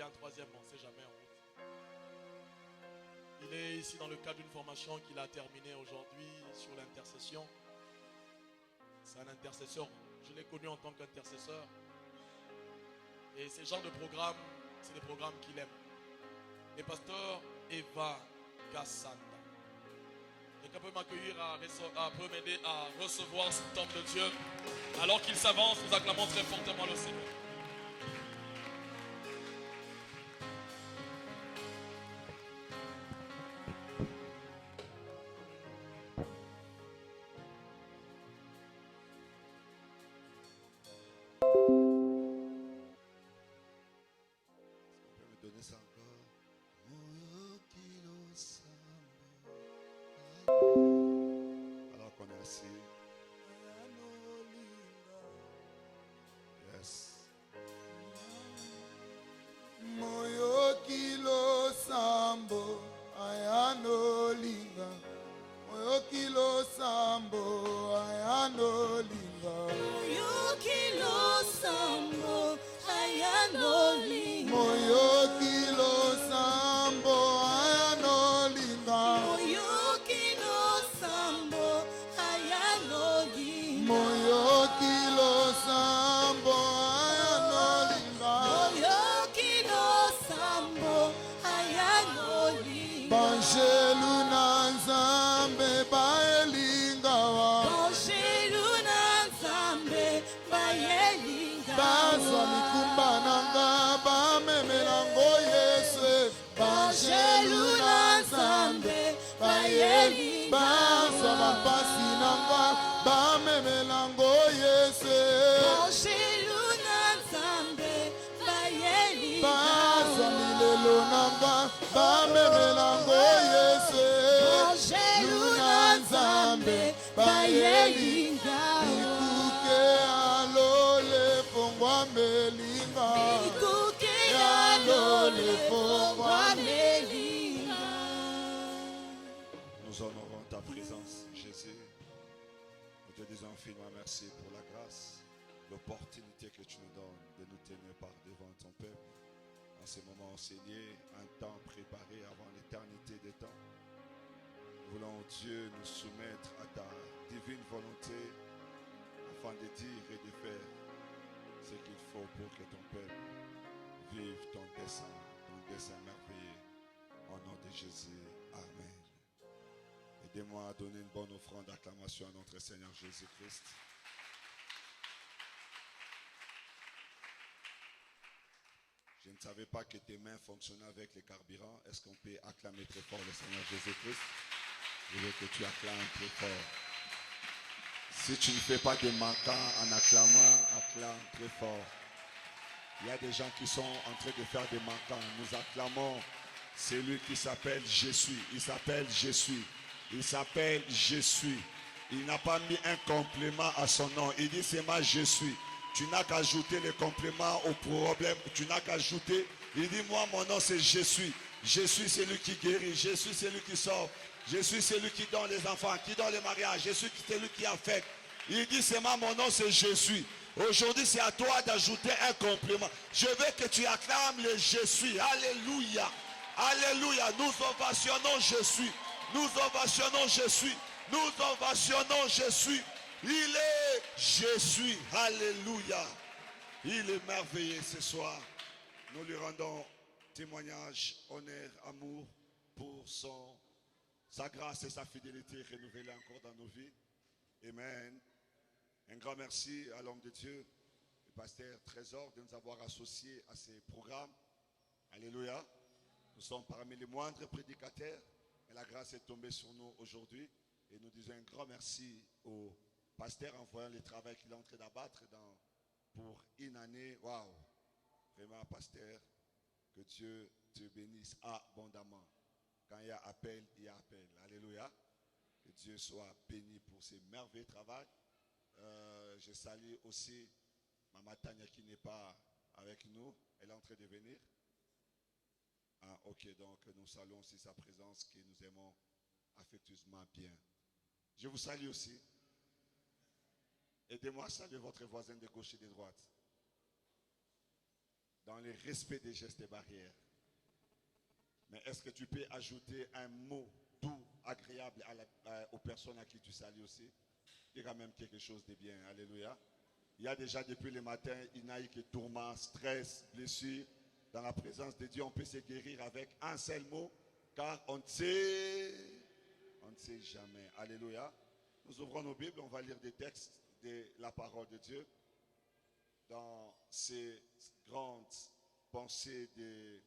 un troisième, on ne sait jamais en route. Il est ici dans le cadre d'une formation qu'il a terminée aujourd'hui sur l'intercession. C'est un intercesseur. Je l'ai connu en tant qu'intercesseur. Et ce genre de programme, c'est des programmes qu'il aime. Le pasteur Eva Gassanda. Quelqu'un peut m'accueillir, peut m'aider à recevoir cet homme de Dieu. Alors qu'il s'avance, nous acclamons très fortement le Seigneur. Alors qu'on est assis. Yes. Moyo kilo sambo ayano linga. Moyo kilo sambo ayano linga. Moyo kilo sambo ayano linga. Moyo kilo sambo ayano linga. Moyo kilo sambo ayano linga. Moyo kilo sambo ayano linga. Moyo kilo sambo ayano linga. Banjelu na nzambe baelinga wa. Banjelu na nzambe baelinga wa. Bazwa mikumba nanga bamemela ngo Yesu. Banjelu na nzambe baelinga wa. Bazwa mapasi nanga bamemela ngo Yesu. Banjelu na nzambe baelinga wa. Bazwa milelo nanga bamemela ngo Yesu. Banjelu na nzambe baelinga wa. Ikuke alole pongwa melinga. Ikuke alole pongwa melinga. Nous honorons ta présence, Jésus. Nous te disons infiniment merci pour la grâce, l'opportunité que tu nous donnes de nous tenir par devant ton peuple. En ce moment, Seigneur, un temps préparé avant l'éternité des temps. Nous voulons, Dieu, nous soumettre à ta divine volonté afin de dire et de faire ce qu'il faut pour que ton peuple vive ton dessein merveilleux. Au nom de Jésus, Amen. Aidez-moi à donner une bonne offrande d'acclamation à notre Seigneur Jésus-Christ. Je ne savais pas que tes mains fonctionnaient avec les carburants. Est-ce qu'on peut acclamer très fort le Seigneur Jésus-Christ? Je veux que tu acclames très fort. Si tu ne fais pas de manquant en acclamant, acclame très fort. Il y a des gens qui sont en train de faire des manquants. Nous acclamons celui qui s'appelle Je suis. Il s'appelle Je suis. Il s'appelle Je suis. Il n'a pas mis un complément à son nom. Il dit c'est moi Je suis. Tu n'as qu'à ajouter les compléments au problème. Tu n'as qu'à ajouter. Il dit moi mon nom c'est Je suis. Je suis celui qui guérit. Je suis celui qui sauve. Je suis celui qui donne les enfants, qui donne les mariages. Je suis celui qui affecte. Il dit c'est moi mon nom c'est Je suis. Aujourd'hui c'est à toi d'ajouter un complément. Je veux que tu acclames le Je suis. Alléluia. Alléluia. Nous ovationnons Je suis. Nous ovationnons Je suis. Nous ovationnons Je suis. Il est Je suis. Alléluia. Il est merveilleux ce soir. Nous lui rendons témoignage, honneur, amour pour sa grâce et sa fidélité renouvelée encore dans nos vies. Amen. Un grand merci à l'homme de Dieu, le pasteur Trésor, de nous avoir associés à ces programmes. Alléluia. Nous sommes parmi les moindres prédicateurs, mais la grâce est tombée sur nous aujourd'hui. Et nous disons un grand merci au pasteur en voyant le travail qu'il est en train d'abattre pour une année. Waouh! Vraiment, pasteur, que Dieu te bénisse abondamment. Quand il y a appel, il y a appel. Alléluia. Que Dieu soit béni pour ce merveilleux travail. Je salue aussi Maman Tania qui n'est pas avec nous. Elle est en train de venir. Ah, ok, donc nous saluons aussi sa présence que nous aimons affectueusement bien. Je vous salue aussi. Aidez-moi à saluer votre voisin de gauche et de droite. dans le respect des gestes et barrières. Mais est-ce que tu peux ajouter un mot doux, agréable aux personnes à qui tu salues aussi? Il y a quand même quelque chose de bien. Alléluia. Il y a déjà depuis le matin, il n'y a eu que tourment, stress, blessure. Dans la présence de Dieu, on peut se guérir avec un seul mot, car on ne sait jamais. Alléluia. Nous ouvrons nos Bibles, on va lire des textes de la parole de Dieu. Dans ces grandes pensées de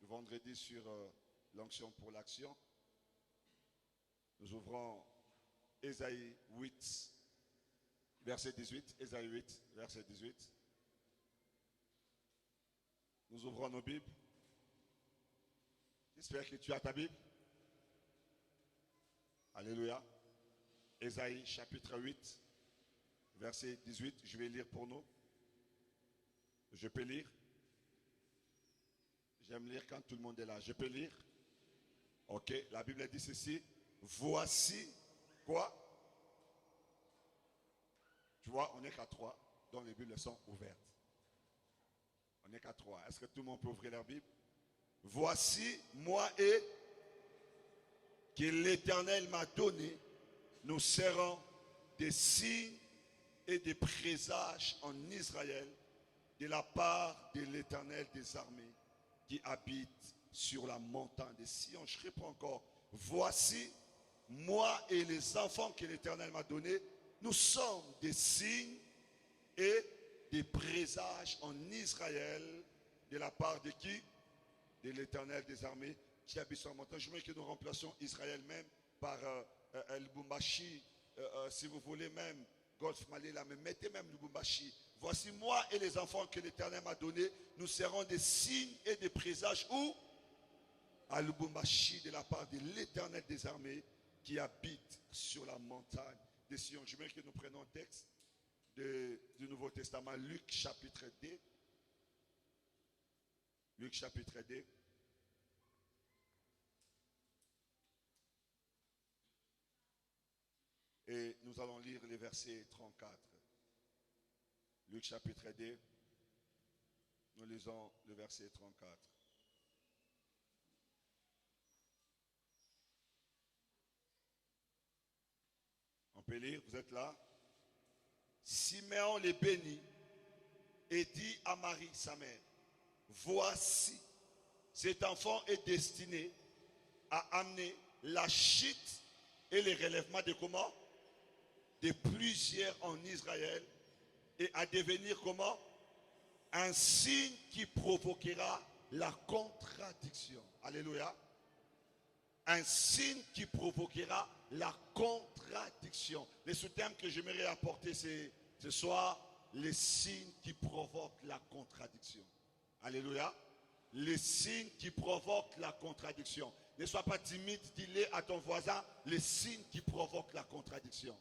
vendredi sur l'onction pour l'action, nous ouvrons Ésaïe 8, verset 18. Ésaïe 8, verset 18. Nous ouvrons nos Bibles. J'espère que tu as ta Bible. Alléluia. Ésaïe chapitre 8, verset 18. Je vais lire pour nous. Je peux lire. J'aime lire quand tout le monde est là. Je peux lire. Ok. La Bible dit ceci. Voici quoi? Tu vois, on n'est qu'à 3. Donc les Bibles sont ouvertes. On n'est qu'à 3. Est-ce que tout le monde peut ouvrir leur Bible? Voici, moi et que l'Éternel m'a donné, nous serons des signes et des présages en Israël de la part de l'Éternel des armées qui habite sur la montagne de Sion. Je réponds encore. Voici, moi et les enfants que l'Éternel m'a donnés, nous sommes des signes et des présages en Israël de la part de qui? De l'Éternel des armées qui habite sur la montagne. Je veux que nous remplacions Israël même par Lubumbashi, si vous voulez même, Golf Malela, mais mettez même Lubumbashi. Voici moi et les enfants que l'Éternel m'a donnés, nous serons des signes et des présages où? À Lubumbashi de la part de l'Éternel des armées qui habite sur la montagne de Sion. Je veux que nous prenions un texte du Nouveau Testament, Luc chapitre 2. Luc chapitre 2. Et nous allons lire les versets 34. Luc chapitre 2. Nous lisons le verset 34. On peut lire, vous êtes là? Siméon les bénit et dit à Marie, sa mère, voici, cet enfant est destiné à amener la chute et le relèvement de comment? De plusieurs en Israël et à devenir comment? Un signe qui provoquera la contradiction. Alléluia. Un signe qui provoquera la contradiction. Le sous-thème que j'aimerais apporter ce soir, les signes qui provoquent la contradiction. Alléluia. Les signes qui provoquent la contradiction. Ne sois pas timide, dis-le à ton voisin, les signes qui provoquent la contradiction.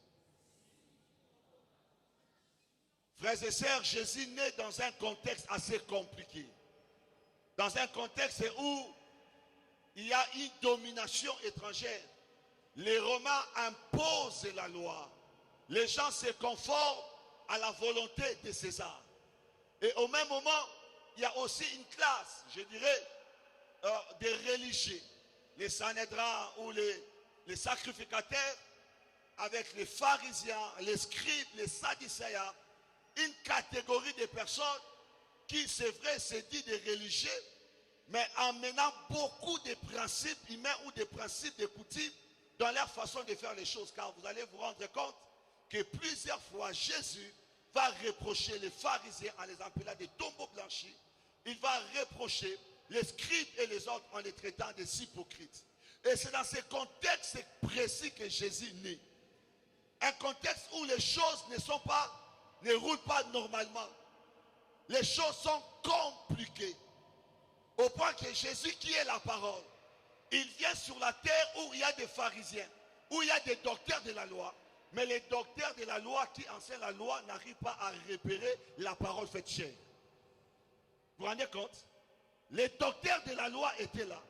Frères et sœurs, Jésus naît dans un contexte assez compliqué. Dans un contexte où il y a une domination étrangère. Les Romains imposent la loi. Les gens se conforment à la volonté de César. Et au même moment, il y a aussi une classe, je dirais, des religieux. Les Sanhédrins ou les sacrificateurs, avec les pharisiens, les scribes, les sadducéens, une catégorie de personnes qui, c'est vrai, se dit des religieux, mais en menant beaucoup de principes humains ou des principes de coutumes dans leur façon de faire les choses. Car vous allez vous rendre compte que plusieurs fois Jésus va reprocher les pharisiens en les appelant des tombeaux blanchis. Il va reprocher les scribes et les autres en les traitant des hypocrites. Et c'est dans ce contexte précis que Jésus naît. Un contexte où les choses ne roulent pas normalement. Les choses sont compliquées. Au point que Jésus, qui est la parole, il vient sur la terre où il y a des pharisiens, où il y a des docteurs de la loi. Mais les docteurs de la loi qui enseignent la loi n'arrivent pas à repérer la parole faite chair. Vous vous rendez compte? Les docteurs de la loi étaient là.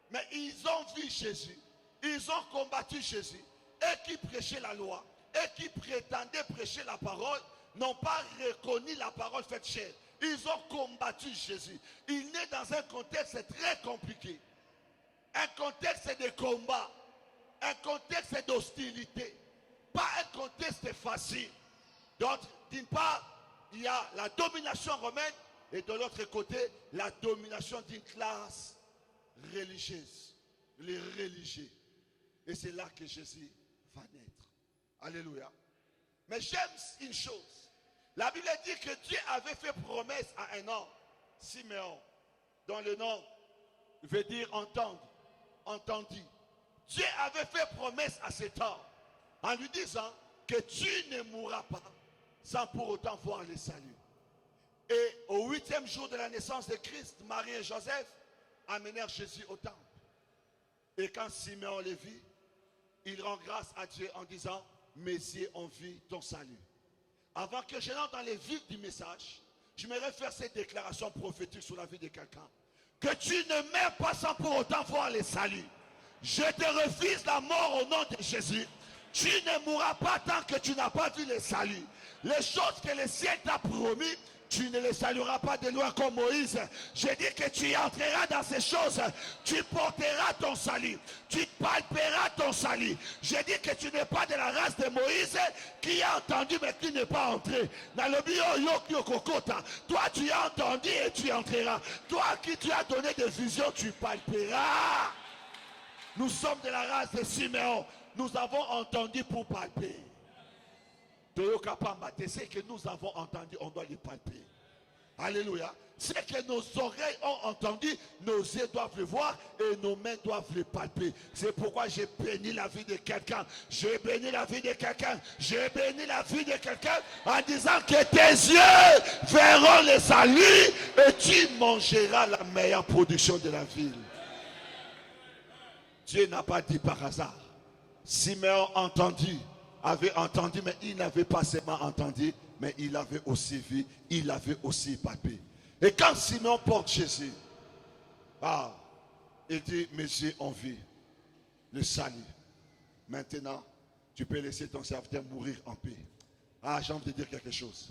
Mais ils ont vu Jésus. Ils ont combattu Jésus. Et qui prêchaient la loi, et qui prétendaient prêcher la parole, n'ont pas reconnu la parole faite chair. Ils ont combattu Jésus. Il naît dans un contexte très compliqué. Un contexte de combat. Un contexte d'hostilité. Pas un contexte facile. Donc, d'une part, il y a la domination romaine et de l'autre côté, la domination d'une classe religieuse. Les religieux. Et c'est là que Jésus va naître. Alléluia. Mais j'aime une chose. La Bible dit que Dieu avait fait promesse à un homme, Siméon, dont le nom veut dire entendre, entendu. Dieu avait fait promesse à cet homme en lui disant que tu ne mourras pas sans pour autant voir le salut. Et au 8e jour de la naissance de Christ, Marie et Joseph amenèrent Jésus au temple. Et quand Siméon le vit, il rend grâce à Dieu en disant, mes yeux ont vu ton salut. Avant que je n'entre dans les vifs du message, je voudrais faire cette déclaration prophétique sur la vie de quelqu'un. Que tu ne meurs pas sans pour autant voir le salut. Je te refuse la mort au nom de Jésus. Tu ne mourras pas tant que tu n'as pas vu le salut. Les choses que le ciel t'a promis, tu ne les salueras pas de loin comme Moïse. Je dis que tu entreras dans ces choses. Tu porteras ton salut. Tu palperas ton salut. Je dis que tu n'es pas de la race de Moïse qui a entendu mais qui n'est pas entré. Toi tu as entendu et tu entreras. Toi qui tu as donné des visions, tu palperas. Nous sommes de la race de Siméon. Nous avons entendu pour palper. C'est que nous avons entendu, on doit les palper. Alléluia. C'est que nos oreilles ont entendu, nos yeux doivent le voir et nos mains doivent le palper. C'est pourquoi j'ai béni la vie de quelqu'un. J'ai béni la vie de quelqu'un. J'ai béni la vie de quelqu'un en disant que tes yeux verront le salut et tu mangeras la meilleure production de la ville. Dieu n'a pas dit par hasard. Siméon avait entendu, mais il n'avait pas seulement entendu, mais il avait aussi vu, il avait aussi palpé. Et quand Siméon porte Jésus, il dit, mes yeux ont vu le salut. Maintenant, tu peux laisser ton serviteur mourir en paix. J'ai envie de dire quelque chose.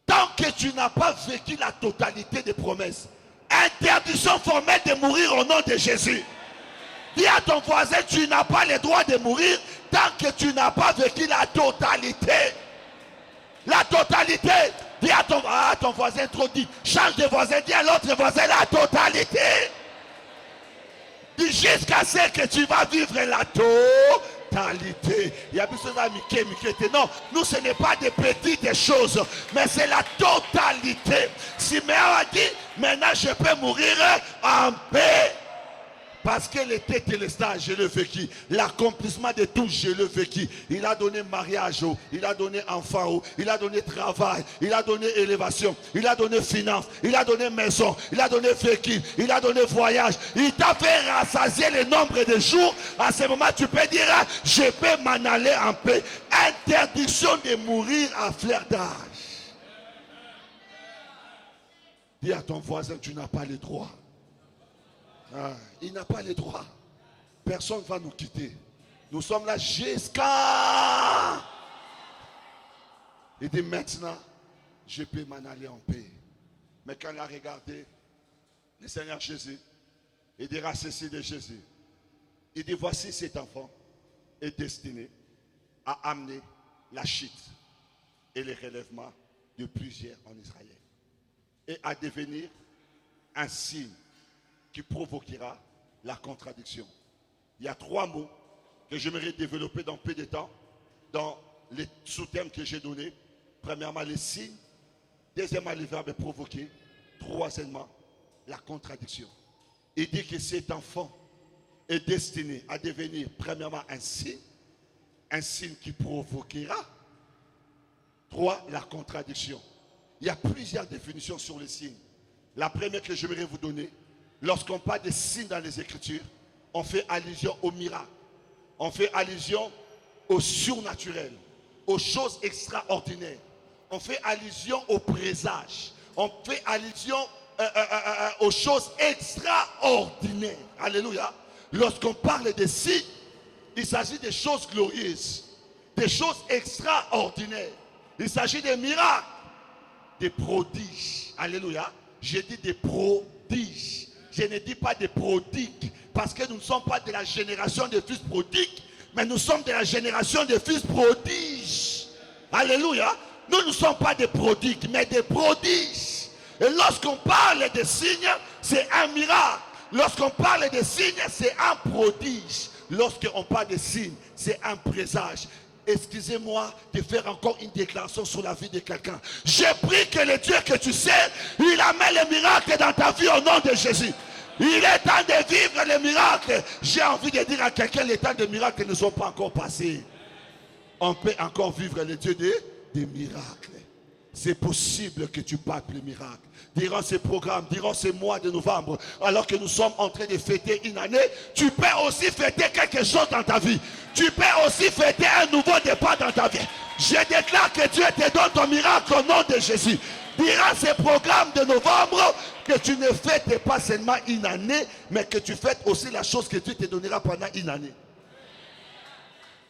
Tant que tu n'as pas vécu la totalité des promesses, interdiction formelle de mourir au nom de Jésus. Dis à ton voisin, tu n'as pas le droit de mourir tant que tu n'as pas vécu la totalité. La totalité. Dis à ton voisin, trop dit. Change de voisin, dis à l'autre voisin la totalité. Dis jusqu'à ce que tu vas vivre la totalité. Il y a plus de non, nous ce n'est pas des petites choses, mais c'est la totalité. Siméon a dit, maintenant je peux mourir en paix. Parce que les têtes et les stages, je l'ai vécu. L'accomplissement de tout, je l'ai vécu. Il a donné mariage, il a donné enfant, il a donné travail, il a donné élévation, il a donné finance, il a donné maison, il a donné véhicule, il a donné voyage. Il t'a fait rassasier le nombre de jours. À ce moment, tu peux dire, je peux m'en aller en paix. Interdiction de mourir à fleur d'âge. Dis à ton voisin, tu n'as pas le droit. Il n'a pas les droits. Personne ne va nous quitter. Nous sommes là jusqu'à... Il dit maintenant, je peux m'en aller en paix. Mais quand il a regardé le Seigneur Jésus, il dira ceci de Jésus. Il dit, voici cet enfant est destiné à amener la chute et le relèvement de plusieurs en Israël. Et à devenir un signe qui provoquera la contradiction. Il y a 3 mots que j'aimerais développer dans peu de temps, dans les sous-thèmes que j'ai donnés. Premièrement, les signes. Deuxièmement, le verbe provoquer. Troisièmement, la contradiction. Il dit que cet enfant est destiné à devenir, premièrement, un signe qui provoquera. 3, la contradiction. Il y a plusieurs définitions sur les signes. La première que j'aimerais vous donner, lorsqu'on parle de signes dans les Écritures, on fait allusion au miracle. On fait allusion au surnaturel, aux choses extraordinaires. On fait allusion au présage. On fait allusion aux choses extraordinaires. Alléluia. Lorsqu'on parle de signes, il s'agit de choses glorieuses, des choses extraordinaires. Il s'agit de miracles. des prodiges. Alléluia. J'ai dit des prodiges. Je ne dis pas des prodigues. Parce que nous ne sommes pas de la génération des fils prodigues. Mais nous sommes de la génération des fils prodiges. Alléluia. Nous ne sommes pas des prodigues, mais des prodiges. Et lorsqu'on parle de signes, c'est un miracle. Lorsqu'on parle de signes, c'est un prodige. Lorsqu'on parle de signes, c'est un présage. Excusez-moi de faire encore une déclaration sur la vie de quelqu'un. J'ai pris que le Dieu que tu sais, il amène les miracles dans ta vie au nom de Jésus. Il est temps de vivre les miracles. J'ai envie de dire à quelqu'un, les temps de miracles ne sont pas encore passés. On peut encore vivre les dieux des miracles. C'est possible que tu battes les miracles. Durant ces programmes, durant ces mois de novembre, alors que nous sommes en train de fêter une année, tu peux aussi fêter quelque chose dans ta vie. Tu peux aussi fêter un nouveau départ dans ta vie. Je déclare que Dieu te donne ton miracle au nom de Jésus. Durant ces programmes de novembre, que tu ne fêtes pas seulement une année, mais que tu fêtes aussi la chose que Dieu te donnera pendant une année.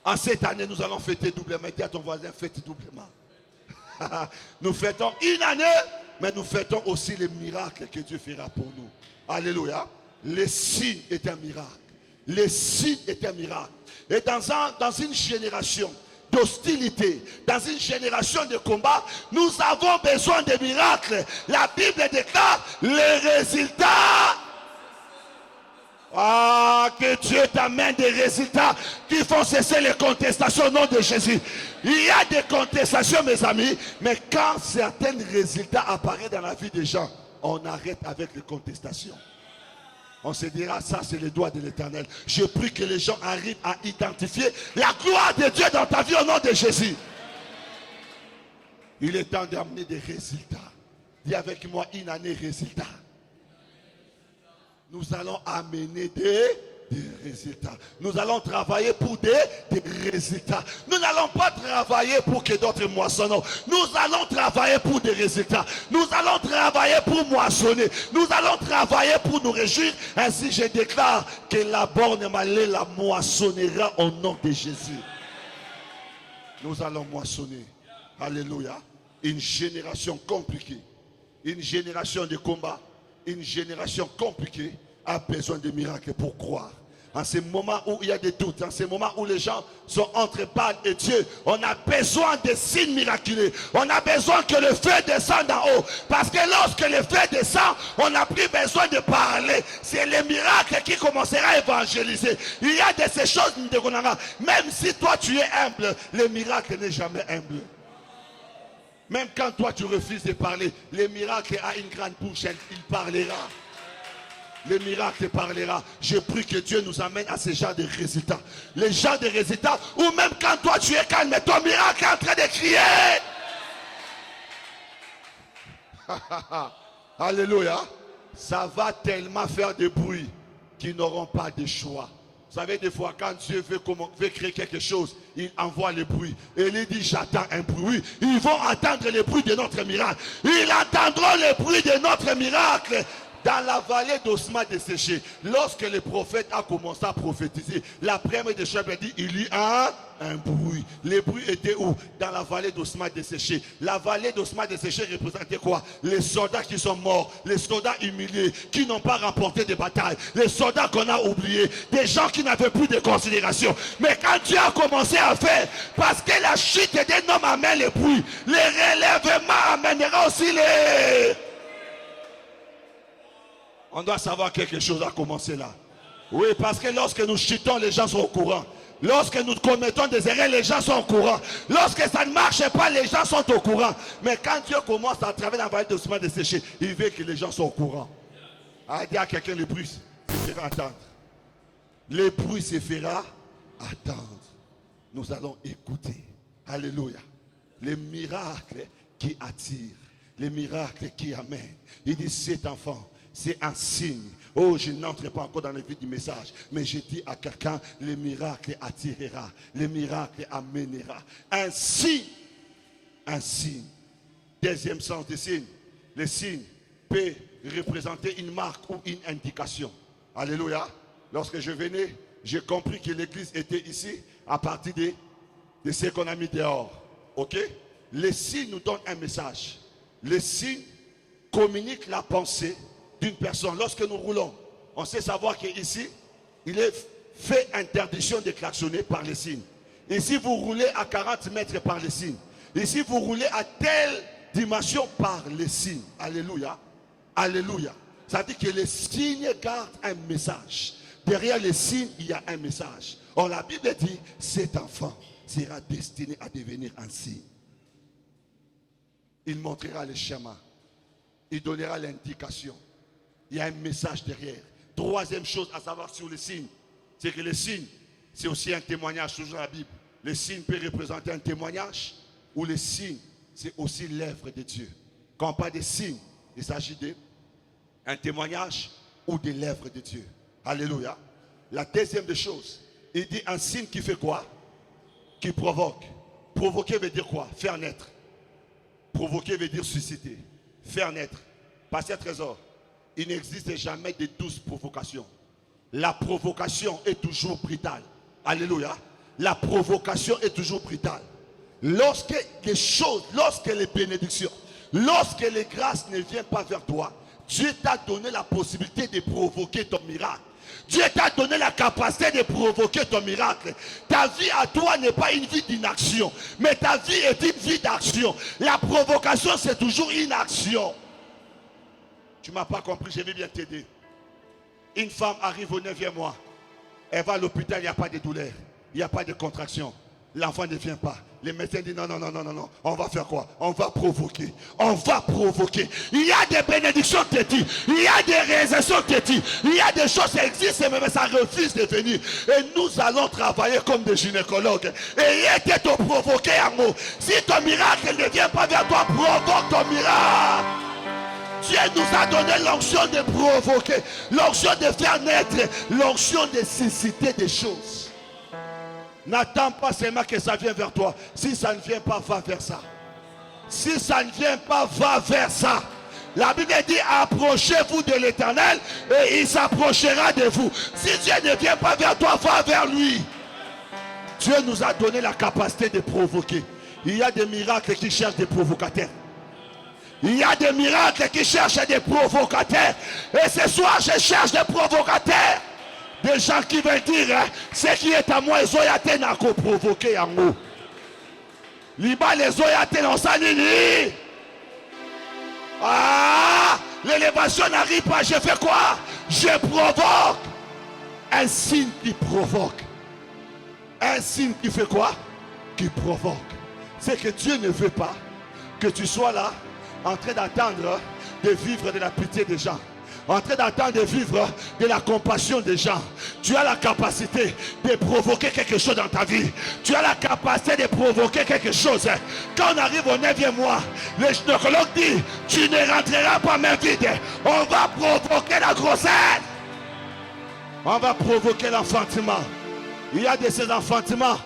En cette année, nous allons fêter doublement. Dis à ton voisin, fête doublement. Nous fêtons une année, mais nous fêtons aussi les miracles que Dieu fera pour nous. Alléluia. Les signes est un miracle. Les signes est un miracle. Et dans une génération d'hostilité, dans une génération de combat, nous avons besoin de miracles. La Bible déclare les résultats. Ah, que Dieu t'amène des résultats qui font cesser les contestations au nom de Jésus. Il y a des contestations, mes amis, mais quand certains résultats apparaissent dans la vie des gens, on arrête avec les contestations. On se dira, ça c'est le doigt de l'Éternel. Je prie que les gens arrivent à identifier la gloire de Dieu dans ta vie au nom de Jésus. Il est temps d'amener des résultats. Dis avec moi, une année résultat. Nous allons amener des résultats. Nous allons travailler pour des résultats. Nous n'allons pas travailler pour que d'autres moissonnent. Nous allons travailler pour des résultats. Nous allons travailler pour moissonner. Nous allons travailler pour nous réjouir. Ainsi je déclare que la borne malée la moissonnera au nom de Jésus. Nous allons moissonner. Alléluia. Une génération compliquée. Une génération de combat. Une génération compliquée a besoin de miracles pour croire. En ces moments où il y a des doutes, en ces moments où les gens sont entre Baal et Dieu, on a besoin de signes miraculeux. On a besoin que le feu descende d'en haut. Parce que lorsque le feu descend, on n'a plus besoin de parler. C'est le miracle qui commencera à évangéliser. Il y a de ces choses, même si toi tu es humble, le miracle n'est jamais humble. Même quand toi tu refuses de parler, le miracle a une grande bouche, il parlera. Le miracle parlera. Je prie que Dieu nous amène à ce genre de résultats. Les genres de résultats où même quand toi tu es calme, ton miracle est en train de crier. Alléluia. Ça va tellement faire de bruit qu'ils n'auront pas de choix. Vous savez, des fois, quand Dieu veut créer quelque chose, il envoie le bruit. Et il dit, j'attends un bruit. Oui, ils vont entendre le bruit de notre miracle. Ils entendront le bruit de notre miracle. Dans la vallée d'ossements desséchés, lorsque le prophète a commencé à prophétiser, la première des choses a dit, il y a un bruit. Le bruit était où? Dans la vallée d'ossements desséchés. La vallée d'ossements desséchés représentait quoi? Les soldats qui sont morts, les soldats humiliés, qui n'ont pas remporté de bataille, les soldats qu'on a oubliés, des gens qui n'avaient plus de considération. Mais quand Dieu a commencé à faire, parce que la chute d'un homme amène le bruit, le relèvement amènera aussi les... On doit savoir quelque chose a commencé là. Oui, parce que lorsque nous chutons, les gens sont au courant. Lorsque nous commettons des erreurs, les gens sont au courant. Lorsque ça ne marche pas, les gens sont au courant. Mais quand Dieu commence à travailler dans la vallée d'ossements desséchés, il veut que les gens soient au courant. Ah, dis à quelqu'un, le bruit se fera attendre. Le bruit se fera attendre. Nous allons écouter. Alléluia. Les miracles qui attirent. Les miracles qui amènent. Il dit, cet enfant, c'est un signe. Oh, je n'entre pas encore dans le vif du message. Mais je dis à quelqu'un, le miracle attirera. Le miracle amènera. Un signe. Un signe. Deuxième sens de signe. Le signe peut représenter une marque ou une indication. Alléluia. Lorsque je venais, j'ai compris que l'église était ici à partir de ce qu'on a mis dehors. Ok? Les signes nous donnent un message. Les signes communiquent la pensée d'une personne. Lorsque nous roulons, on sait savoir qu'ici, il est fait interdiction de klaxonner par les signes. Ici, vous roulez à 40 mètres par les signes. Ici, vous roulez à telle dimension par les signes. Alléluia. Alléluia. Ça dit que les signes gardent un message. Derrière les signes, il y a un message. Or, la Bible dit, cet enfant sera destiné à devenir un signe. Il montrera le chemin. Il donnera l'indication. Il y a un message derrière. Troisième chose à savoir sur les signes, c'est que les signes, c'est aussi un témoignage, toujours dans la Bible. Les signes peuvent représenter un témoignage, ou les signes, c'est aussi l'œuvre de Dieu. Quand on parle de signes, il s'agit d'un témoignage ou de l'œuvre de Dieu. Alléluia. La deuxième des choses, il dit un signe qui fait quoi? Qui provoque. Provoquer veut dire quoi? Faire naître. Provoquer veut dire susciter. Faire naître. Pasteur Trésor, il n'existe jamais de douces provocations. La provocation est toujours brutale. Alléluia. La provocation est toujours brutale. Lorsque les choses, lorsque les bénédictions, lorsque les grâces ne viennent pas vers toi, Dieu t'a donné la possibilité de provoquer ton miracle. Dieu t'a donné la capacité de provoquer ton miracle. Ta vie à toi n'est pas une vie d'inaction, mais ta vie est une vie d'action. La provocation, c'est toujours une action. Tu ne m'as pas compris, je vais bien t'aider. Une femme arrive au 9e mois. Elle va à l'hôpital, il n'y a pas de douleur. Il n'y a pas de contraction. L'enfant ne vient pas. Les médecins disent non, non, non, non, non, non. On va faire quoi? On va provoquer. On va provoquer. Il y a des bénédictions qui te disent. Il y a des réalisations qui te disent. Il y a des choses qui existent, mais ça refuse de venir. Et nous allons travailler comme des gynécologues. Et il était te provoquer en mots. Si ton miracle ne vient pas vers toi, provoque ton miracle. Dieu nous a donné l'onction de provoquer, l'onction de faire naître, l'onction de susciter des choses. N'attends pas seulement que ça vienne vers toi. Si ça ne vient pas, va vers ça. Si ça ne vient pas, va vers ça. La Bible dit, approchez-vous de l'Éternel et il s'approchera de vous. Si Dieu ne vient pas vers toi, va vers lui. Dieu nous a donné la capacité de provoquer. Il y a des miracles qui cherchent des provocateurs. Il y a des miracles qui cherchent des provocateurs. Et ce soir, je cherche des provocateurs. Des gens qui veulent dire, hein, ce qui est à moi, ils ont n'a qu'à provoquer en haut. Liba les ont on s'anime. Ah, l'élévation n'arrive pas, je fais quoi? Je provoque. Un signe qui provoque. Un signe qui fait quoi? Qui provoque. C'est que Dieu ne veut pas que tu sois là en train d'attendre de vivre de la pitié des gens, en train d'attendre de vivre de la compassion des gens. Tu as la capacité de provoquer quelque chose dans ta vie. Tu as la capacité de provoquer quelque chose. Quand on arrive au 9e mois, le gynécologue dit, tu ne rentreras pas main vide. On va provoquer la grossesse. On va provoquer l'enfantement. Il y a de ces enfantements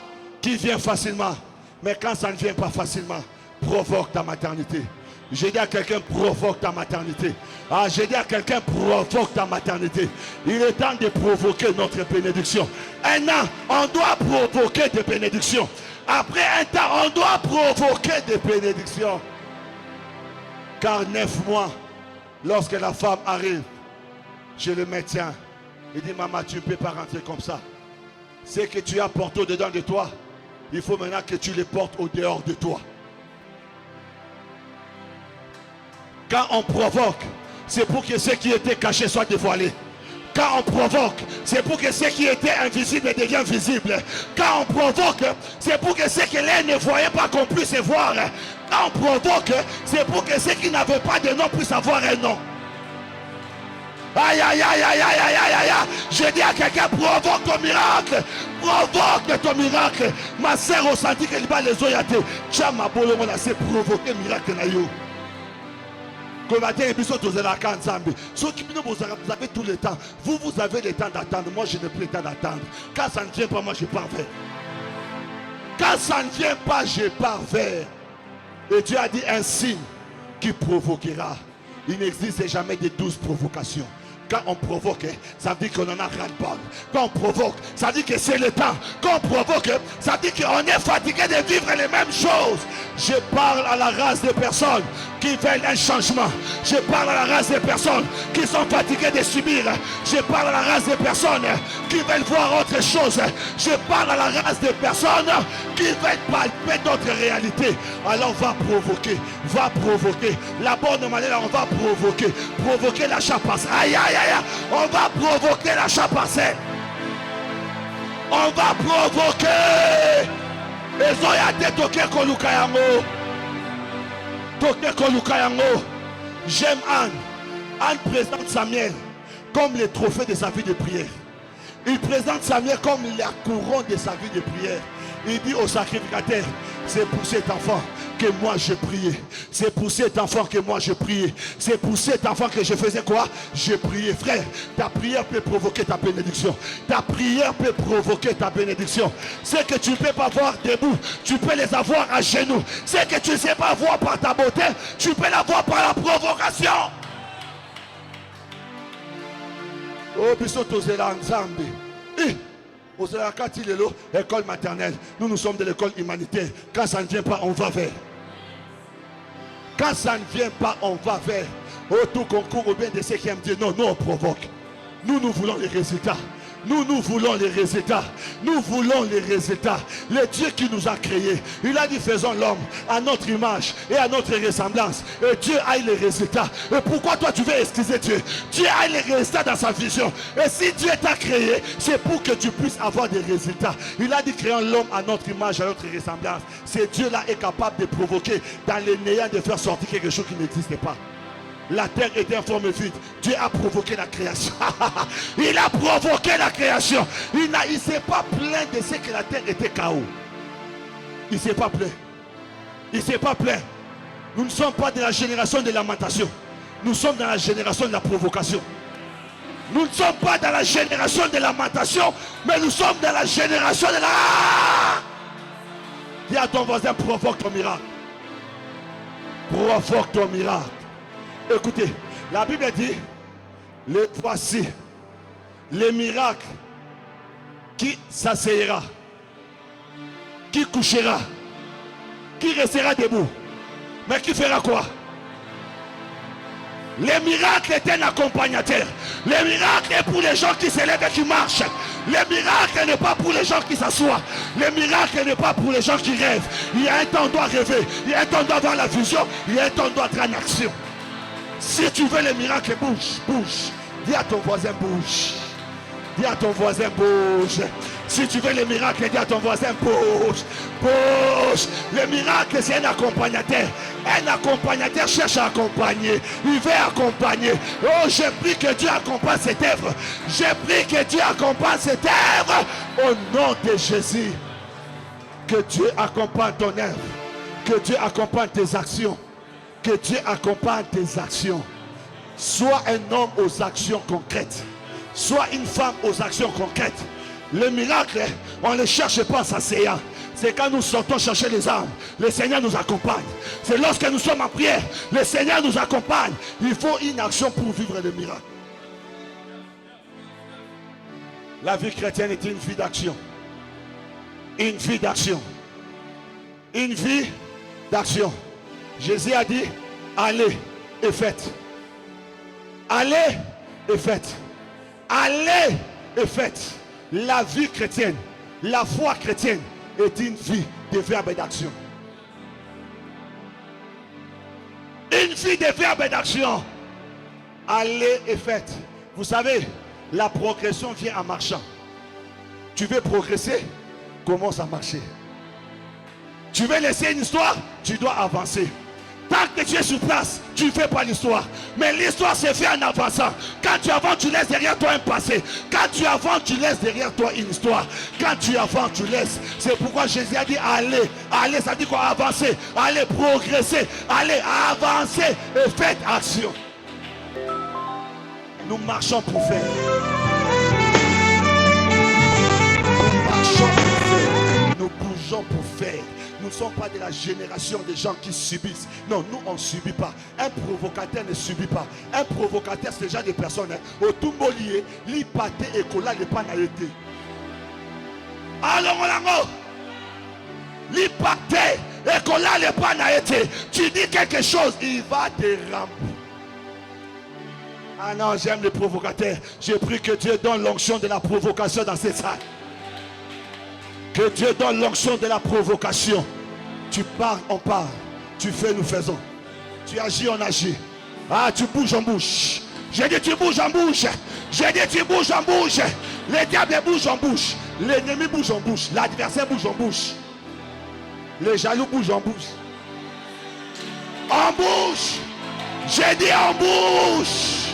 qui viennent facilement. Mais quand ça ne vient pas facilement, provoque ta maternité. J'ai dit à quelqu'un, provoque ta maternité. Ah, j'ai dit à quelqu'un, provoque ta maternité. Il est temps de provoquer notre bénédiction. Un an, on doit provoquer des bénédictions. Après un temps, on doit provoquer des bénédictions. Car 9 mois, lorsque la femme arrive chez le médecin, il dit, maman, tu ne peux pas rentrer comme ça. Ce que tu as porté au-dedans de toi, il faut maintenant que tu les portes au dehors de toi. Quand on provoque, c'est pour que ce qui était caché soit dévoilé. Quand on provoque, c'est pour que ce qui était invisible devienne visible. Quand on provoque, c'est pour que ce que l'un ne voyait pas qu'on puisse voir. Quand on provoque, c'est pour que ceux qui n'avaient pas de nom puissent avoir un nom. Aïe, aïe, aïe, aïe, aïe, aïe, aïe, aïe. Je dis à quelqu'un, provoque ton miracle. Provoque ton miracle. Ma sœur ressentit qu'elle va les oyater. Tiens, ma bolo, on a assez provoqué miracle. Vous avez tout le temps. Vous avez le temps d'attendre. Moi, je n'ai plus le temps d'attendre. Quand ça ne vient pas, moi, je pars vers. Quand ça ne vient pas, je pars vers. Et Dieu a dit un signe qui provoquera. Il n'existe jamais de 12 provocations. Quand on provoque, ça veut dire qu'on en a ras-le-bol. Quand on provoque, ça veut dire que c'est le temps. Quand on provoque, ça veut dire qu'on est fatigué de vivre les mêmes choses. Je parle à la race des personnes qui veulent un changement. Je parle à la race des personnes qui sont fatiguées de subir. Je parle à la race des personnes qui veulent voir autre chose. Je parle à la race des personnes qui veulent palper d'autres réalités. Alors va provoquer, va provoquer. La bonne manière, on va provoquer. Provoquer l'achat partiel. Aïe, aïe, aïe. On va provoquer l'achat partiel. On va provoquer. J'aime Anne. Anne présente Samuel comme le trophée de sa vie de prière. Il présente Samuel comme la couronne de sa vie de prière. Il dit au sacrificateur, c'est pour cet enfant que moi je priais. C'est pour cet enfant que moi je priais. C'est pour cet enfant que je faisais quoi? Je priais. Frère, ta prière peut provoquer ta bénédiction. Ta prière peut provoquer ta bénédiction. Ce que tu ne peux pas voir debout, tu peux les avoir à genoux. Ce que tu ne sais pas voir par ta beauté, tu peux l'avoir par la provocation. Oh, bisoto zela nzambe. École maternelle. Nous sommes de l'école humanitaire. Quand ça ne vient pas, on va vers. Quand ça ne vient pas, on va vers. Au tout concours ou bien de ceux qui aiment dire non, nous on provoque. Nous voulons les résultats. Nous voulons les résultats. Nous voulons les résultats. Le Dieu qui nous a créés, il a dit faisons l'homme à notre image et à notre ressemblance. Et Dieu a les résultats. Et pourquoi toi tu veux excuser Dieu? Dieu a les résultats dans sa vision. Et si Dieu t'a créé, c'est pour que tu puisses avoir des résultats. Il a dit créons l'homme à notre image, à notre ressemblance. Ce Dieu-là est capable de provoquer dans les néants de faire sortir quelque chose qui n'existe pas. La terre était en forme vide. Dieu a provoqué la création. Il a provoqué la création. Il ne s'est pas plaint de ce que la terre était chaos. Il ne s'est pas plaint. Il ne s'est pas plaint. Nous ne sommes pas de la génération de lamentation. Nous sommes dans la génération de la provocation. Nous ne sommes pas dans la génération de lamentation, mais nous sommes dans la génération de la... Dis à ton voisin, provoque ton miracle. Provoque ton miracle. Écoutez, la Bible dit, voici les miracles qui s'asseyera, qui couchera, qui restera debout, mais qui fera quoi? Les miracles est un accompagnateur. Les miracles est pour les gens qui se lèvent et qui marchent. Les miracles n'est pas pour les gens qui s'assoient. Les miracles n'est pas pour les gens qui rêvent. Il y a un temps on doit rêver, il y a un temps on doit avoir la vision, il y a un temps on doit être en action. Si tu veux les miracles, bouge, bouge. Dis à ton voisin, bouge. Dis à ton voisin, bouge. Si tu veux les miracles, dis à ton voisin, bouge. Bouge. Le miracle, c'est un accompagnateur. Un accompagnateur cherche à accompagner. Il veut accompagner. Oh, je prie que Dieu accompagne cette œuvre. Je prie que Dieu accompagne cette œuvre. Au nom de Jésus. Que Dieu accompagne ton œuvre. Que Dieu accompagne tes actions. Que Dieu accompagne tes actions. Sois un homme aux actions concrètes. Sois une femme aux actions concrètes. Le miracle, on ne le cherche pas en s'asseyant. C'est quand nous sortons chercher les armes, le Seigneur nous accompagne. C'est lorsque nous sommes en prière, le Seigneur nous accompagne. Il faut une action pour vivre le miracle. La vie chrétienne est une vie d'action. Une vie d'action. Une vie d'action. Jésus a dit, allez et faites. Allez et faites. Allez et faites. La vie chrétienne, la foi chrétienne est une vie de verbe et d'action. Une vie de verbe et d'action. Allez et faites. Vous savez, la progression vient en marchant. Tu veux progresser? Commence à marcher. Tu veux laisser une histoire? Tu dois avancer. Tant que tu es sur place, tu ne fais pas l'histoire. Mais l'histoire se fait en avançant. Quand tu avances, tu laisses derrière toi un passé. Quand tu avances, tu laisses derrière toi une histoire. Quand tu avances, tu laisses. C'est pourquoi Jésus a dit allez. Allez, ça dit quoi? Avancer. Allez, progresser. Allez, avancer. Et faites action. Nous marchons pour faire. Nous marchons pour faire. Nous bougeons pour faire. Nous ne sommes pas de la génération des gens qui subissent. Non, nous on ne subit pas. Un provocateur ne subit pas. Un provocateur, c'est déjà des personnes. Au Tumbolier, l'ipate et kola n'est pas naïté. Alors on l'ipate et kola n'est pas naïté. Tu dis quelque chose, il va te remplir. Ah non, j'aime les provocateurs. J'ai pris que Dieu donne l'onction de la provocation dans cette salle. Que Dieu donne l'onction de la provocation. Tu parles, on parle. Tu fais, nous faisons. Tu agis, on agit. Ah, tu bouges, on bouge. J'ai dit tu bouges, on bouge. J'ai dit tu bouges, on bouge. Les diables bougent, on bouge. L'ennemi bouge, on bouge. L'adversaire bouge, on bouge. Les jaloux bougent, on bouge. On bouge. J'ai dit on bouge.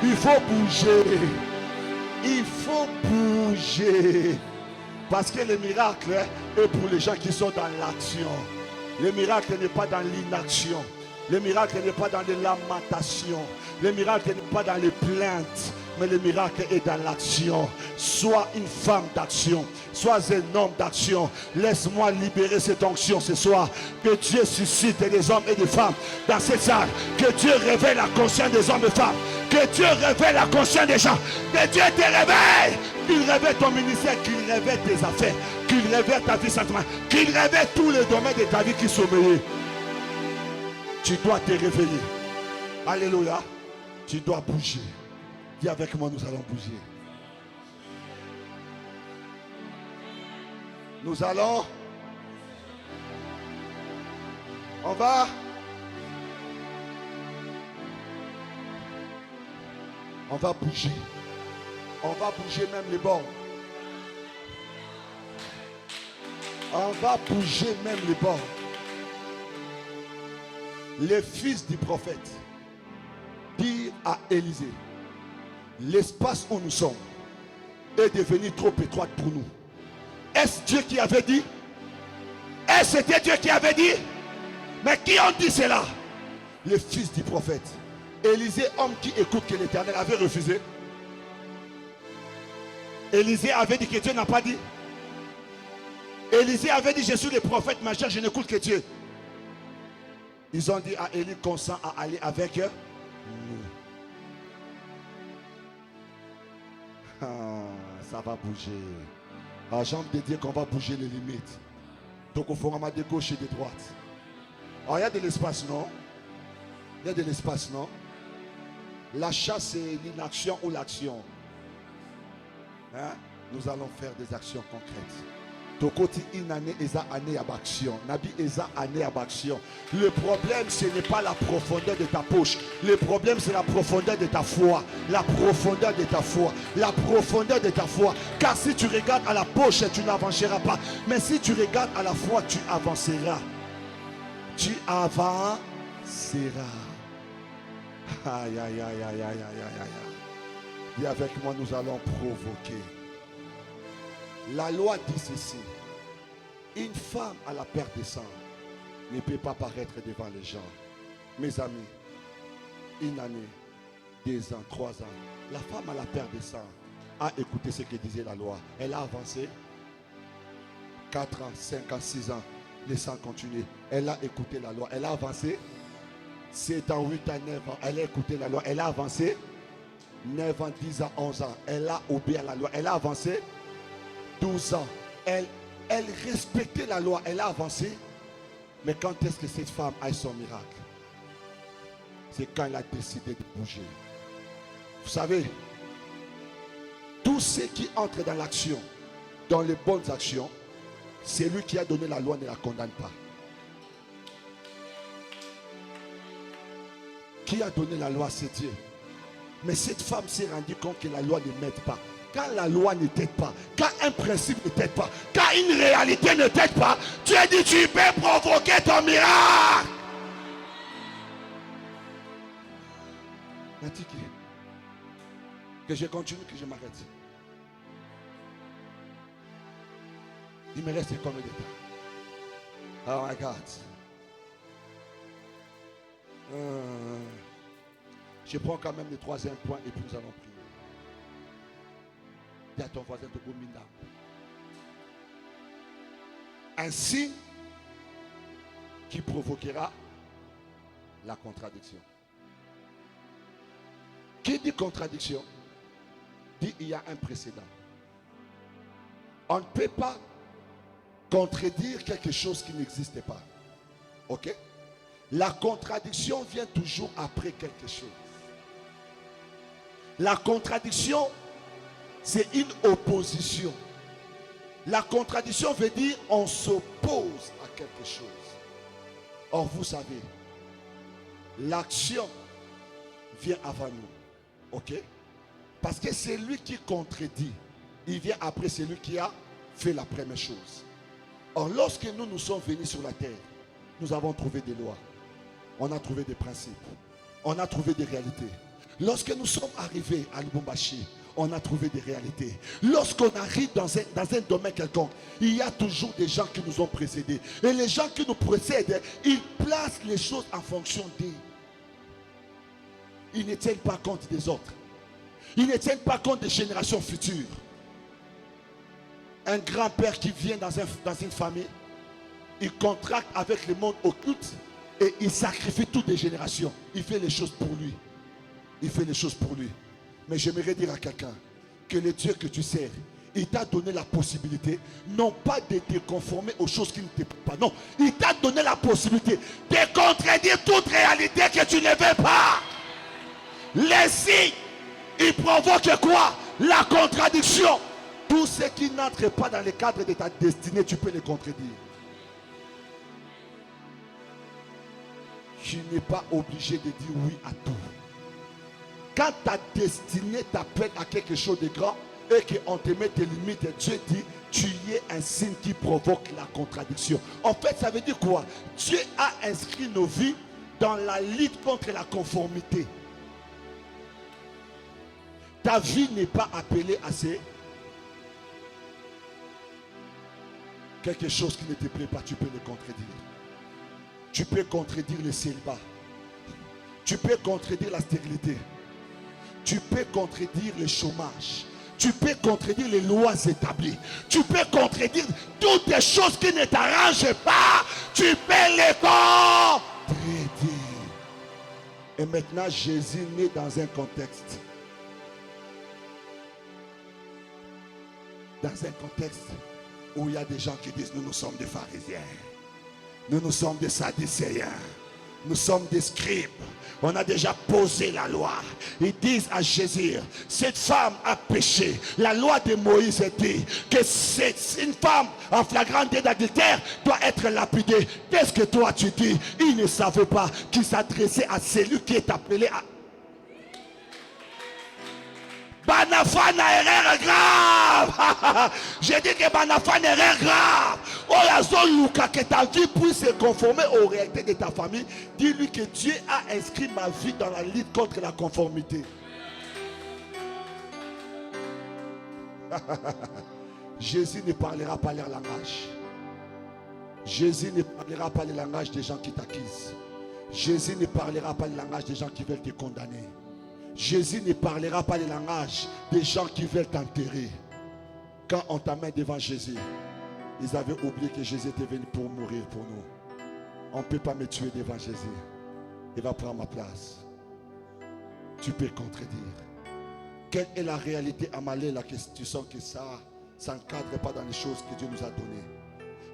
Il faut bouger. Il faut bouger. Parce que le miracle est pour les gens qui sont dans l'action. Le miracle n'est pas dans l'inaction. Le miracle n'est pas dans les lamentations. Le miracle n'est pas dans les plaintes. Mais le miracle est dans l'action. Sois une femme d'action. Sois un homme d'action. Laisse-moi libérer cette onction ce soir. Que Dieu suscite des hommes et des femmes dans cette salle. Que Dieu révèle la conscience des hommes et femmes. Que Dieu révèle la conscience des gens. Que Dieu te révèle. Qu'il révèle ton ministère. Qu'il révèle tes affaires. Qu'il révèle ta vie sentimentale. Qu'il révèle tous les domaines de ta vie qui sont meilleurs. Tu dois te réveiller. Alléluia. Tu dois bouger. Dis avec moi, nous allons bouger. Nous allons. On va. On va bouger. On va bouger même les bords. On va bouger même les bords. Les fils du prophète dirent à Élisée, l'espace où nous sommes est devenu trop étroit pour nous. Est-ce Dieu qui avait dit? Est-ce c'était Dieu qui avait dit? Mais qui ont dit cela? Les fils du prophète. Élisée, homme qui écoute que l'Éternel avait refusé. Élisée avait dit que Dieu n'a pas dit. Élisée avait dit, je suis le prophète majeur, je n'écoute que Dieu. Ils ont dit à Élie, consent à aller avec eux. Ah, ça va bouger. Ah, j'ai envie de dire qu'on va bouger les limites. Donc au fond, on va de gauche et de droite. Alors il y a de l'espace, non? Il y a de l'espace, non? La chasse, c'est l'inaction ou l'action. Hein? Nous allons faire des actions concrètes. Tokoti inane eza ane action. Nabi eza ane action. Le problème, ce n'est pas la profondeur de ta poche. Le problème, c'est la profondeur de ta foi. La profondeur de ta foi. La profondeur de ta foi. Car si tu regardes à la poche, tu n'avanceras pas. Mais si tu regardes à la foi, tu avanceras. Tu avanceras. Aïe, aïe, aïe, aïe, aïe, aïe, aïe, aïe. Et avec moi, nous allons provoquer. La loi dit ceci. Une femme à la perte de sang ne peut pas paraître devant les gens. Mes amis, une année, 2 ans, 3 ans, la femme à la perte de sang a écouté ce que disait la loi. Elle a avancé 4 ans, 5 ans, 6 ans. Le sang continue. Elle a écouté la loi. Elle a avancé 7 ans, 8 ans, 9 ans. Elle a écouté la loi. Elle a avancé 9 ans, 10 ans, 11 ans. Elle a obéi à la loi. Elle a avancé 12 ans. Elle respectait la loi. Elle a avancé. Mais quand est-ce que cette femme a eu son miracle? C'est quand elle a décidé de bouger. Vous savez, tous ceux qui entrent dans l'action, dans les bonnes actions, c'est lui qui a donné la loi, ne la condamne pas. Qui a donné la loi? C'est Dieu. Mais cette femme s'est rendue compte que la loi ne m'aide pas. Quand la loi ne t'aide pas, quand un principe ne t'aide pas, quand une réalité ne t'aide pas, tu as dit tu peux provoquer ton miracle. Natiki, que je continue, que je m'arrête. Il me reste combien de temps? Oh my God. Je prends quand même le 3e point et puis nous allons prier. Dis à ton voisin de Gominda. Ainsi, qui provoquera la contradiction. Qui dit contradiction, dit il y a un précédent. On ne peut pas contredire quelque chose qui n'existe pas. Ok? La contradiction vient toujours après quelque chose. La contradiction, c'est une opposition. La contradiction veut dire on s'oppose à quelque chose. Or, vous savez, l'action vient avant nous. Ok? Parce que c'est lui qui contredit. Il vient après celui qui a fait la première chose. Or, lorsque nous sommes venus sur la terre, nous avons trouvé des lois. On a trouvé des principes. On a trouvé des réalités. Lorsque nous sommes arrivés à Lubumbashi, on a trouvé des réalités. Lorsqu'on arrive dans un domaine quelconque, il y a toujours des gens qui nous ont précédés. Et les gens qui nous précèdent, ils placent les choses en fonction d'eux. Ils ne tiennent pas compte des autres. Ils ne tiennent pas compte des générations futures. Un grand-père qui vient dans une famille, il contracte avec le monde occulte et il sacrifie toutes les générations. Il fait les choses pour lui. Il fait les choses pour lui. Mais j'aimerais dire à quelqu'un que le Dieu que tu sers, il t'a donné la possibilité, non pas de te conformer aux choses qui ne te plaisent pas. Non, il t'a donné la possibilité de contredire toute réalité que tu ne veux pas. Les signes, ils provoquent quoi? La contradiction. Tout ce qui n'entre pas dans le cadre de ta destinée, tu peux les contredire. Tu n'es pas obligé de dire oui à tout. Quand ta destinée t'appelle à quelque chose de grand et qu'on te met des limites, Dieu dit, tu y es un signe qui provoque la contradiction. En fait, ça veut dire quoi? Dieu a inscrit nos vies dans la lutte contre la conformité. Ta vie n'est pas appelée à quelque chose qui ne te plaît pas, tu peux le contredire. Tu peux contredire le célibat. Tu peux contredire la stérilité. Tu peux contredire le chômage. Tu peux contredire les lois établies. Tu peux contredire toutes les choses qui ne t'arrangent pas. Tu peux les contredire. Et maintenant, Jésus naît dans un contexte. Dans un contexte où il y a des gens qui disent, nous sommes des pharisiens. Nous sommes des sadducéens. Nous sommes des scribes. On a déjà posé la loi. Ils disent à Jésus, cette femme a péché. La loi de Moïse dit que une femme en flagrant délit d'adultère doit être lapidée. Qu'est-ce que toi tu dis? Ils ne savaient pas qu'ils s'adressaient à celui qui est appelé à... Banafa na erreur grave. J'ai dit que Banafa na erreur grave. Que ta vie puisse se conformer aux réalités de ta famille. Dis-lui que Dieu a inscrit ma vie dans la lutte contre la conformité. Jésus ne parlera pas leur langage. Jésus ne parlera pas le langage des gens qui t'accusent. Jésus ne parlera pas le langage des gens qui veulent te condamner. Jésus ne parlera pas le langage des gens qui veulent t'enterrer. Quand on t'amène devant Jésus, ils avaient oublié que Jésus était venu pour mourir pour nous. On ne peut pas me tuer devant Jésus. Il va prendre ma place. Tu peux contredire. Quelle est la réalité à Malé, la question que ça s'encadre pas dans les choses que Dieu nous a données.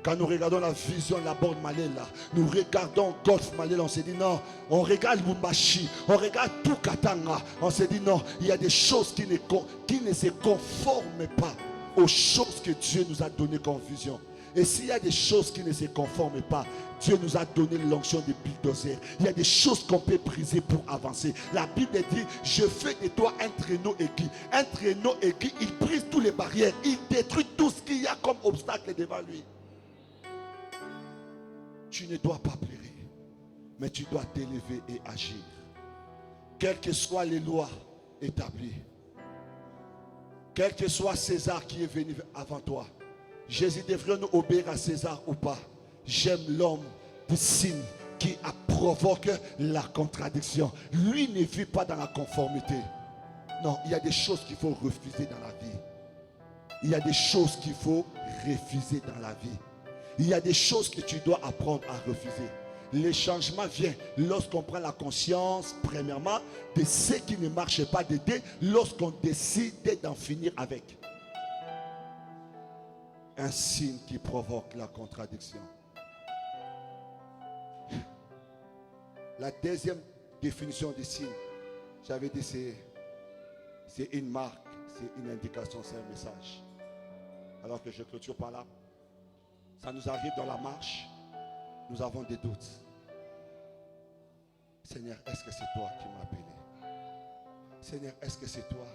Quand nous regardons la vision, la borne Malela, nous regardons Golf Malela, on se dit non, on regarde Lubumbashi, on regarde tout Katanga, on se dit non, il y a des choses qui ne se conforment pas aux choses que Dieu nous a données comme vision. Et s'il y a des choses qui ne se conforment pas, Dieu nous a donné l'onction de bulldozer. Il y a des choses qu'on peut briser pour avancer. La Bible dit, je fais de toi un traîneau aigu. Un traîneau aigu, il brise toutes les barrières, il détruit tout ce qu'il y a comme obstacle devant lui. Tu ne dois pas pleurer, mais tu dois t'élever et agir. Quelles que soient les lois établies, quel que soit César qui est venu avant toi, Jésus devrait nous obéir à César ou pas. J'aime l'homme du signe qui provoque la contradiction. Lui ne vit pas dans la conformité. Non, il y a des choses qu'il faut refuser dans la vie. Il y a des choses qu'il faut refuser dans la vie. Il y a des choses que tu dois apprendre à refuser. Les changements viennent lorsqu'on prend la conscience, premièrement, de ce qui ne marche pas d'aider, lorsqu'on décide d'en finir avec. Un signe qui provoque la contradiction. La deuxième définition du signe, j'avais dit, c'est une marque, c'est une indication, c'est un message. Alors que je clôture par là, ça nous arrive dans la marche, nous avons des doutes. Seigneur, est-ce que c'est toi qui m'as appelé? Seigneur, est-ce que c'est toi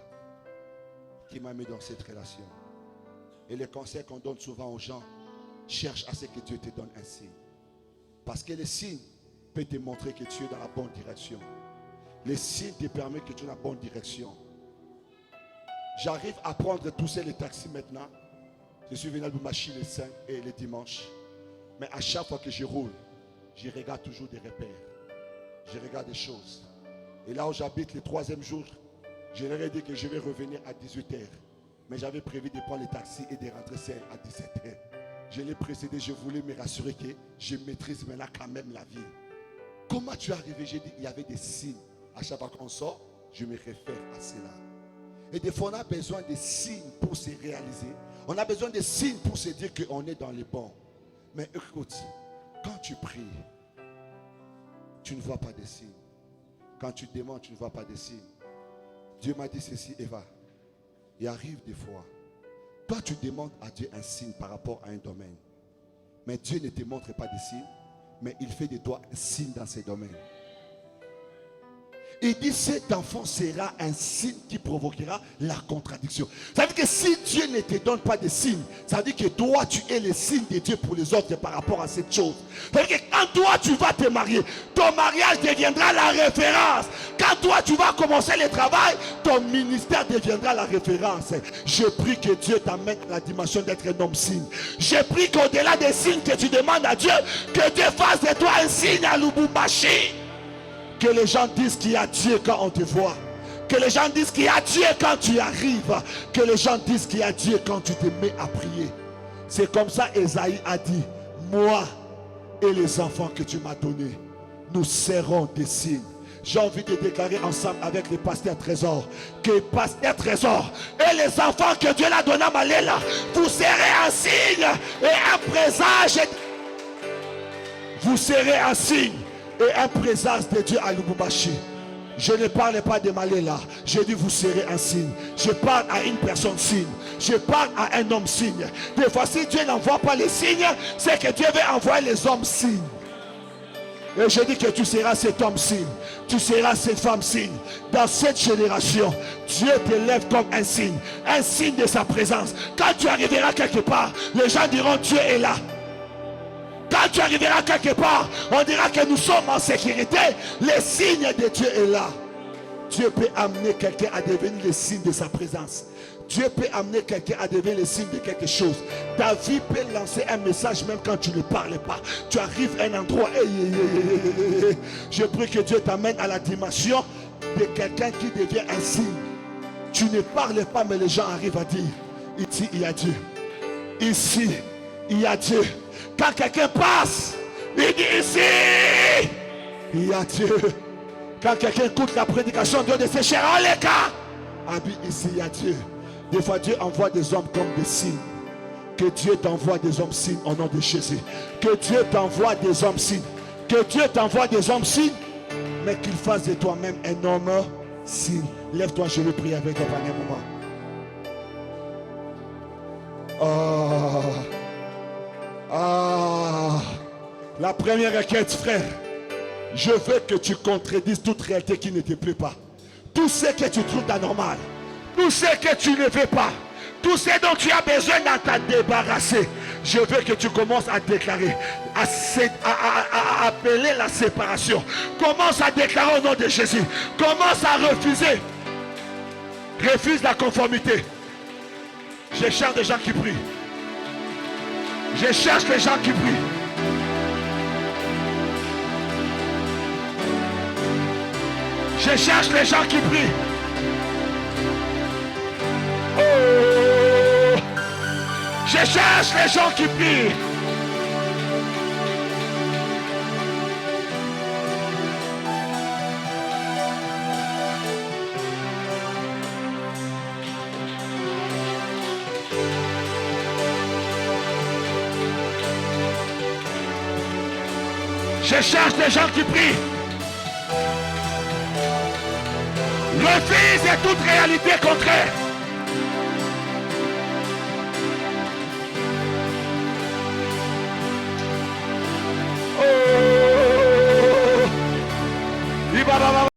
qui m'as mis dans cette relation? Et le conseil qu'on donne souvent aux gens, cherche à ce que Dieu te donne un signe. Parce que le signe peut te montrer que tu es dans la bonne direction. Le signe te permet que tu es dans la bonne direction. J'arrive à prendre tous les taxis maintenant. Je suis venu à Lubumbashi les 5 et les dimanches. Mais à chaque fois que je roule, je regarde toujours des repères. Je regarde des choses. Et là où j'habite le 3e jour, je leur ai dit que je vais revenir à 18h. Mais j'avais prévu de prendre les taxis et de rentrer à 17h. Je l'ai précédé, je voulais me rassurer que je maîtrise maintenant quand même la ville. Comment tu es arrivé? J'ai dit, il y avait des signes. À chaque fois qu'on sort, je me réfère à cela. Et des fois, on a besoin de signes pour se réaliser. On a besoin de signes pour se dire qu'on est dans les bons. Mais écoute, quand tu pries, tu ne vois pas de signes. Quand tu demandes, tu ne vois pas de signes. Dieu m'a dit ceci, Eva. Il arrive des fois, toi tu demandes à Dieu un signe par rapport à un domaine. Mais Dieu ne te montre pas de signes, mais il fait de toi un signe dans ces domaines. Il dit, cet enfant sera un signe qui provoquera la contradiction. Ça veut dire que si Dieu ne te donne pas de signes, ça veut dire que toi, tu es le signe de Dieu pour les autres par rapport à cette chose. Ça veut dire que quand toi, tu vas te marier, ton mariage deviendra la référence. Quand toi, tu vas commencer le travail, ton ministère deviendra la référence. Je prie que Dieu t'amène à la dimension d'être un homme signe. Je prie qu'au-delà des signes que tu demandes à Dieu, que Dieu fasse de toi un signe à Lubumbashi. Que les gens disent qu'il y a Dieu quand on te voit. Que les gens disent qu'il y a Dieu quand tu arrives. Que les gens disent qu'il y a Dieu quand tu te mets à prier. C'est comme ça Esaïe a dit, moi et les enfants que tu m'as donnés, nous serons des signes. J'ai envie de déclarer ensemble avec les pasteurs trésors que pasteur trésor et les enfants que Dieu l'a donné à Malela, vous serez un signe et un présage. Vous serez un signe et un présence de Dieu à Lubumbashi. Je ne parle pas de Malela. Je dis vous serez un signe. Je parle à une personne signe. Je parle à un homme signe. Des fois si Dieu n'envoie pas les signes, c'est que Dieu veut envoyer les hommes signes. Et je dis que tu seras cet homme signe. Tu seras cette femme signe. Dans cette génération, Dieu te lève comme un signe de sa présence. Quand tu arriveras quelque part, les gens diront Dieu est là. Quand tu arriveras quelque part, on dira que nous sommes en sécurité. Le signe de Dieu est là. Dieu peut amener quelqu'un à devenir le signe de sa présence. Dieu peut amener quelqu'un à devenir le signe de quelque chose. Ta vie peut lancer un message même quand tu ne parles pas. Tu arrives à un endroit. Je prie que Dieu t'amène à la dimension de quelqu'un qui devient un signe. Tu ne parles pas, mais les gens arrivent à dire, ici il y a Dieu. Ici il y a Dieu. Quand quelqu'un passe, il dit ici, il y a Dieu. Quand quelqu'un écoute la prédication de ses chers en les cas, ici il y a Dieu. Des fois Dieu envoie des hommes comme des signes. Que Dieu t'envoie des hommes signes au nom de Jésus. Que Dieu t'envoie des hommes signes. Que Dieu t'envoie des hommes signes, mais qu'il fasse de toi-même un homme signe. Lève-toi, je vais prier avec toi pendant un moment. La première requête, frère, je veux que tu contredises toute réalité qui ne te plaît pas. Tout ce que tu trouves anormal, tout ce que tu ne veux pas, tout ce dont tu as besoin d'en t'en débarrasser, je veux que tu commences à déclarer, à appeler la séparation. Commence à déclarer au nom de Jésus. Commence à refuser. Refuse la conformité. Je cherche des gens qui prient. Je cherche les gens qui prient. Je cherche les gens qui prient. Oh! Je cherche les gens qui prient. Je cherche des gens qui prient. Refuse toute réalité contraire.